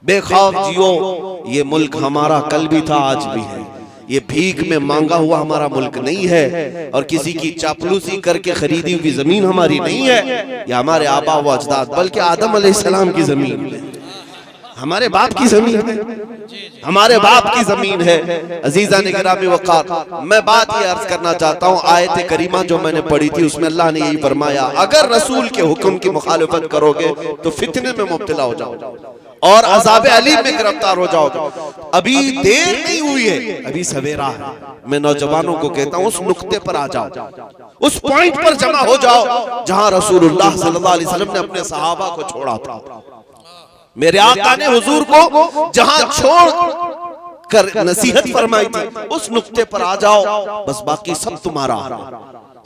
बेखौफ जियो। ये मुल्क हमारा कल भी था, आज भी है। ये भीख में मांगा हुआ हमारा मुल्क नहीं है, और किसी की चापलूसी करके खरीदी हुई जमीन हमारी नहीं है। ये हमारे आबा व अजदाद, बल्कि आदम अलैहिस्सलाम की जमीन है, हमारे बाप की जमीन है, हमारे बाप की जमीन है। अजीजा ने गिरामी वक़ार, मैं बात ये अर्ज करना चाहता हूँ, आयत करीमा जो मैंने पढ़ी थी उसमें अल्लाह ने यही फरमाया, अगर रसूल के हुक्म की मुखालिफत करोगे तो फितने में मुब्तला हो जाओगे और अज़ाब अलीम में गिरफ्तार हो जाओगे। अभी देर नहीं हुई है, अभी सवेरा है। मैं नौजवानों को कहता हूँ उस नुक्ते पर आ जाओ, उस पॉइंट पर जमा हो जाओ जहां रसूलुल्लाह सल्लल्लाहु अलैहि वसल्लम ने अपने सहाबा को छोड़ा था। मेरे आका ने हुजूर को जहां छोड़ कर नसीहत फरमाई थी, उस नुक्ते पर आ जाओ, बस बाकी सब तुम्हारा,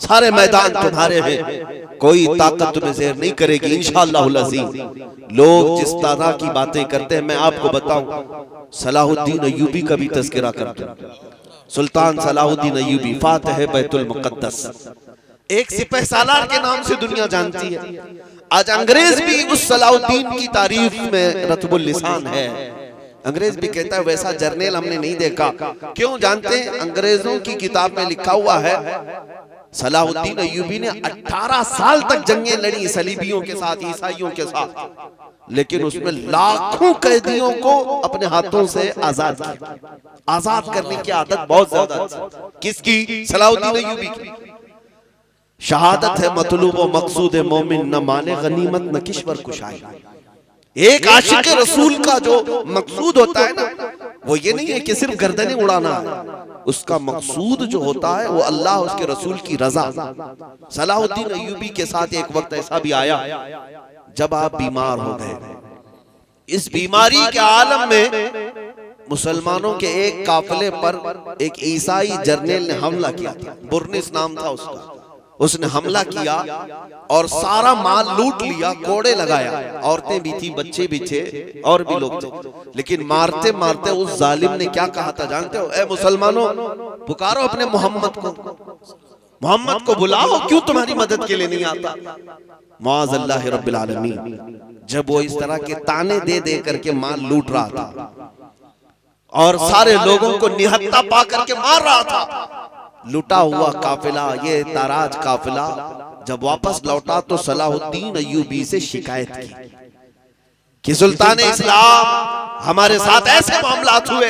सारे मैदान तुम्हारे हैं, कोई ताकत तुम्हें ज़ेर नहीं करेगी इंशाअल्लाहुल अज़ीज़। लोग जिस तरह की बातें करते हैं, मैं आपको बताऊं, सलाहुद्दीन अय्यूबी का भी तज़किरा करते हैं। सुल्तान सलाहुद्दीन अय्यूबी फातिह बैतुल मुक़द्दस, एक सिपह सालार के नाम से दुनिया जानती है। आज अंग्रेज भी उस सलाहुद्दीन की तारीफ में रतबुल लिसान है। अंग्रेज भी कहता है वैसा जर्नल हमने नहीं देखा। क्यों जानते हैं? अंग्रेजों की किताब में लिखा हुआ है सलाहुद्दीन अय्यूबी ने 18 साल तक जंगें लड़ी सलीबियों के साथ, ईसाइयों के साथ, लेकिन उसमें लाखों कैदियों को अपने हाथों से आजाद किया। आजाद करने की आदत बहुत ज्यादा थी। किसकी? सलाहुद्दीन अय्यूबी की। शहादत है मतलूब व मकसूद मोमिन, न माले गनीमत न किश्वर कुशाई। एक आशिक रसूल का जो मकसूद होता है ना, वो ये नहीं है कि सिर्फ गर्दनें उड़ाना है, उसका मकसूद जो होता है वो अल्लाह उसके रसूल की रजा। सलाहुद्दीन अय्यूबी के साथ एक वक्त ऐसा भी आया जब आप बीमार हो गए। इस बीमारी के आलम में मुसलमानों के एक काफिले पर एक ईसाई जर्नल ने हमला किया था, बुरनिस नाम था उसका। उसने हमला किया और सारा माल लूट लिया, कोड़े लगाया, औरतें भी थी, बच्चे भी थे और भी लोग थे। लेकिन मारते मारते उस जालिम ने क्या कहा था जानते हो? ए मुसलमानों, पुकारो अपने मोहम्मद को, मोहम्मद को बुलाओ, क्यों तुम्हारी मदद के लिए नहीं आता? मुआज़ अल्लाह रब्बिल आलमीन। जब वो इस तरह के ताने दे दे करके माल लूट रहा था और सारे लोगों को निहत्ता पा करके मार रहा था, लुटा हुआ काफिला, ये ताराज काफिला जब वापस लौटा तो सलाहुद्दीन अय्यूबी से शिकायत की कि सुल्तान इस्लाम हमारे साथ ऐसे मामलात हुए।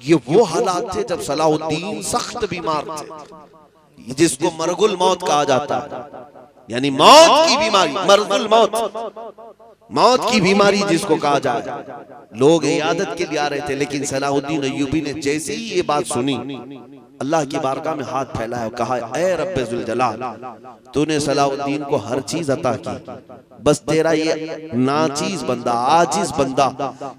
ये वो हालात थे जब सलाहुद्दीन सख्त बीमार थे, जिसको मरगुल मौत कहा जाता है, यानी मौत की बीमारी, मरगुल मौत, मौत की बीमारी जिसको कहा जाए। लोग इयादत के लिए आ रहे थे, लेकिन सलाहुद्दीन अय्यूबी ने जैसे ही ये बात सुनी, अल्लाह की बारगाह में हाथ फैलाया, कहा ऐ रब्बे जुल जलाल, तूने सलाहुद्दीन को हर चीज अता की, बस तेरा ये नाचीज बंदा, आजिज बंदा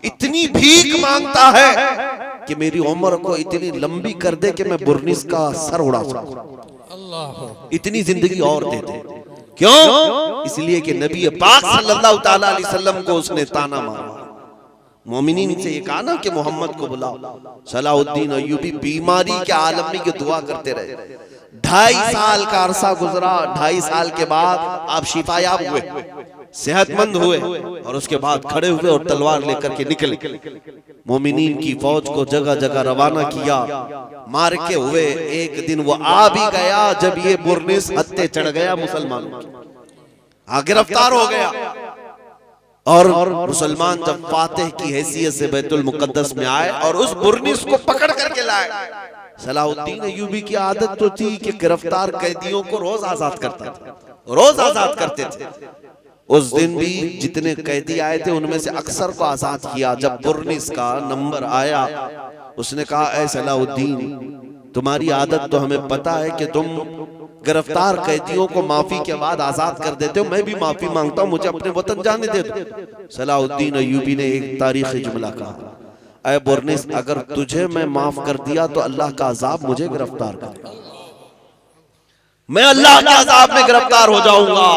इतनी भीख मांगता है कि मेरी उम्र को इतनी लंबी कर दे कि मैं बुरनिस का सर उड़ा सकूं, इतनी जिंदगी और दे दे। क्यों? इसलिए कि नबी पाक सल्लल्लाहु ताला अलैहि वसल्लम को उसने ताना मारा। मोमिनीन से ये कहा ना कि मोहम्मद को बुलाओ। सलाहुद्दीन अय्यूबी बीमारी के आलम में ये दुआ करते रहे। 2.5 साल का अरसा गुजरा। 2.5 साल के बाद आप शिफायाब हुए, सेहतमंद हुए, और उसके बाद खड़े हुए और तलवार लेकर के निकले। मोमिनीन की फौज को जगह जगह रवाना किया, मार के हुए। एक दिन वो आ भी गया जब ये बुरनिस हत्ते चढ़ गया मुसलमानों की, गिरफ्तार हो गया। और मुसलमान जब फातिह की हैसियत से बैतुल मुक़द्दस में आए और उस बुरनिस को पकड़ करके लाए, सलाहुद्दीन अय्यूबी की आदत तो थी कि गिरफ्तार कैदियों को रोज आजाद करता था, रोज आजाद करते थे। उस दिन भी जितने कैदी आए थे उनमें से अक्सर को आजाद किया। जब बुरनिस का नंबर आया, उसने कहा ऐ सलाहुद्दीन, तुम्हारी आदत तो हमें पता है कि तुम गिरफ्तार कैदियों को माफी के बाद आजाद कर देते हो, मैं भी माफी मांगता हूं, मुझे अपने वतन जाने दे दो। सलाहुद्दीन अय्यूबी ने एक तारीखी जुमला कहा, ऐ बुरनिस, अगर तुझे मैं माफ कर दिया तो अल्लाह का अजाब मुझे गिरफ्तार कर, मैं अल्लाह के अजाब में गिरफ्तार हो जाऊंगा।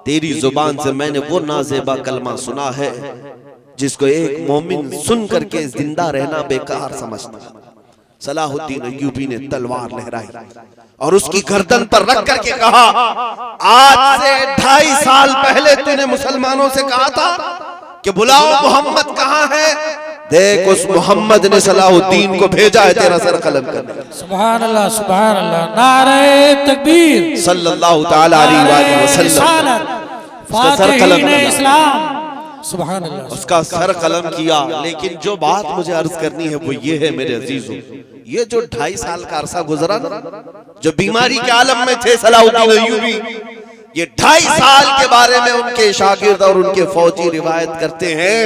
तेरी जुबान से मैंने वो नाजेबा कलमा सुना है जिसको एक मोमिन सुन करके जिंदा रहना बेकार समझता। सलाहुद्दीन अय्यूबी ने तलवार लहराई और उसकी गर्दन पर रख करके कहा, आज से 2.5 साल पहले तूने मुसलमानों से कहा था कि बुलाओ मोहम्मद कहाँ है। देख उस मोहम्मद ने सलाहुद्दीन को भेजा है तेरा सर कलम करने। सुभान अल्लाह सुभान अल्लाह, नारे तकबीर सल्लल्लाहु ताला अलैहि वसल्लम, उसका सर कलम किया, इस्लाम, सुभान अल्लाह, उसका सर कलम किया। लेकिन जो बात मुझे अर्ज करनी है वो ये है मेरे अजीजों, ये जो 2.5 साल का अरसा गुजरा ना, जो बीमारी के आलम में थे सलाहुद्दीन अय्यूबी, ये 2.5 साल के बारे में उनके शागिर्द और उनके फौजी रिवायत करते हैं,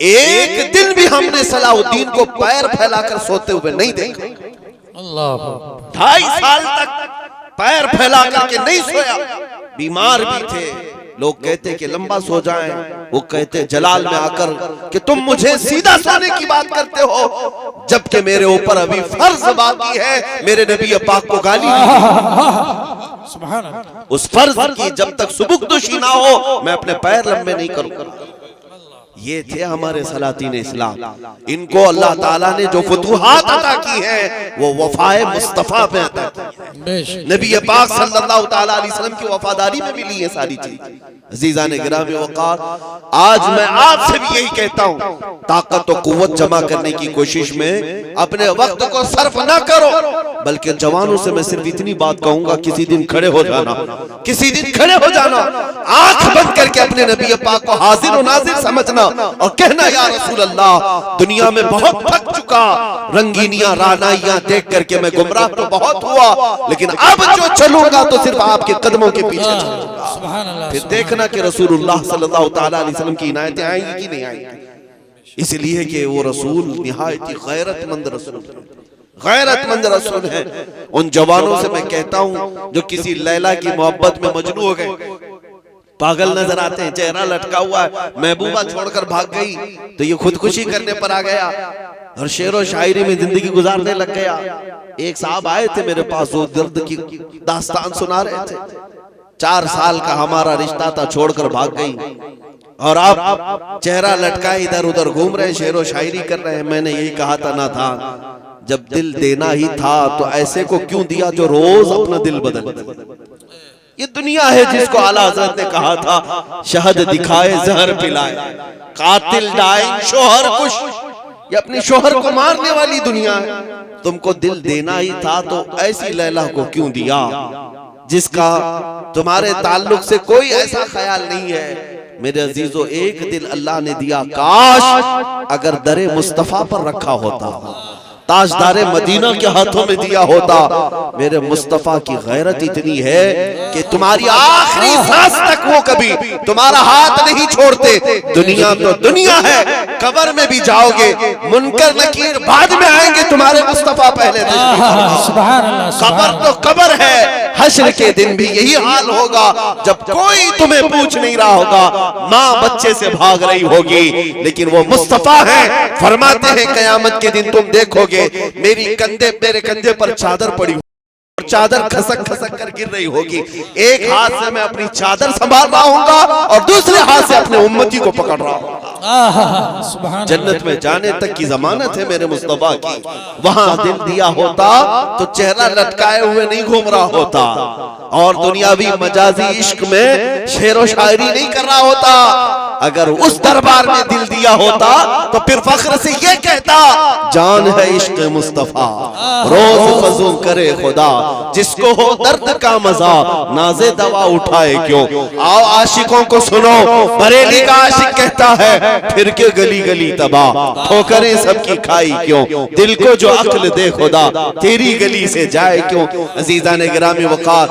एक दिन भी हमने सलाहुद्दीन को पैर फैलाकर सोते हुए नहीं देखा। अल्लाह, 2.5 साल तक पैर फैला करके नहीं सोया। बीमार भी थे, लोग कहते कि लंबा सो जाएं, वो कहते जलाल में आकर कि तुम मुझे सीधा सोने की बात करते हो, जबकि मेरे ऊपर अभी फर्ज बाकी है। मेरे नबी पाक को गाली सुभान अल्लाह, उस फर्ज की जब तक सुबुकदोशी ना हो मैं अपने पैर लंबे नहीं करूंगा। ये थे हमारे सलातीन इस्लाम, इनको अल्लाह ताला ने जो फतूहात अता की है वो वफाए मुस्तफा पे अता की है। नबी पाक सल्लल्लाहु ताला अलैहि वसल्लम की वफादारी में मिली है सारी चीज। अजीज़ान गिरामी वक़ार, आज मैं आपसे भी यही कहता हूँ, ताकत और कुव्वत जमा करने की कोशिश में अपने वक्त को सर्फ ना करो, बल्कि जवानों से मैं सिर्फ इतनी बात कहूंगा, किसी दिन खड़े हो जाना, किसी दिन खड़े हो जाना, आंख बंद करके अपने नबी पाक को हाजिर और नाजिर समझना और कहना या रसूल अल्लाह, दुनिया में बहुत थक चुका, रंगीनियां रानाइयां देख करके मैं गुमराह तो बहुत हुआ, लेकिन अब जो चलूंगा तो सिर्फ आपके कदमों के पीछे चलूंगा। फिर देखना कि रसूलुल्लाह सल्लल्लाहु ताला अलैहि वसल्लम की इनायतें आएंगी कि नहीं आएंगी। इसलिए कि वो रसूल निहायत ही गैरतमंद रसूल, गैरतमंद रसूल है। उन जवानों से मैं कहता हूं जो किसी लैला की मोहब्बत में मजनू हो गए, पागल नजर आते हैं, चेहरा लटका हुआ है, महबूबा छोड़कर भाग गई तो ये खुदकुशी करने पर आ गया और शेर और शायरी में जिंदगी गुजारने लग गया। एक साहब आए थे मेरे पास, वो दर्द की दास्तान सुना रहे थे। 4 साल का हमारा रिश्ता था, छोड़कर भाग गई और आप चेहरा लटकाए इधर उधर घूम रहे, शेर और शायरी कर रहे हैं। मैंने यही कहा था ना था, जब दिल देना ही था तो ऐसे को क्यों दिया जो रोज अपना दिल बदल। ये दुनिया है जिसको आला हज़रत ने कहा था, शहद दिखाए जहर पिलाए, कातिल डाइन शोहर कुश, ये अपने शोहर को मारने वाली दुनिया है। तुमको दिल देना ही था तो ऐसी लैला को क्यों दिया जिसका तुम्हारे ताल्लुक से कोई ऐसा ख्याल नहीं है। मेरे अजीजों, एक दिल अल्लाह ने दिया, काश अगर दरे मुस्तफा पर रखा होता, ताजदारे मदीना के हाथों में दिया होता। मेरे मुस्तफा की गैरत इतनी है कि तुम्हारी आखिरी सांस तक वो कभी तुम्हारा हाथ नहीं छोड़ते। दुनिया तो दुनिया है, कब्र में भी जाओगे, मुनकर नकीर बाद में आएंगे, तुम्हारे मुस्तफा पहले। कब्र तो कब्र है, हश्र के दिन भी यही हाल होगा, जब कोई तुम्हें पूछ नहीं रहा होगा, माँ बच्चे से भाग रही होगी, लेकिन वो मुस्तफा है। फरमाते हैं कयामत के दिन तुम देखोगे मेरे कंधे पर चादर पड़ी और चादर खसक खसक कर गिर रही होगी। एक हाथ से मैं अपनी चादर संभाल रहा हूँ और दूसरे हाथ से अपने उम्मती को पकड़ रहा हूँ। जन्नत में जाने तक की जमानत है मेरे मुस्तफा की। वहां दिल दिया होता तो चेहरा लटकाए हुए नहीं घूम रहा होता और दुनियावी मजाजी इश्क में शेर व शायरी नहीं कर रहा होता। अगर उस दरबार में दिल दिया होता तो फिर फख्र से ये कहता, जान है इश्क मुस्तफा रोज फजू करे खुदा, जिसको हो दर्द का मजा नाजे दवा उठाए क्यों। आओ आशिकों को सुनो, बरेली का आशिक कहता है फिर के गली गली तबाह, ठोकरें सबकी खाई क्यों, दिल को जो अक्ल दे खुदा तेरी गली से जाए क्यों। अजीज़ान गिरामी वक़ार,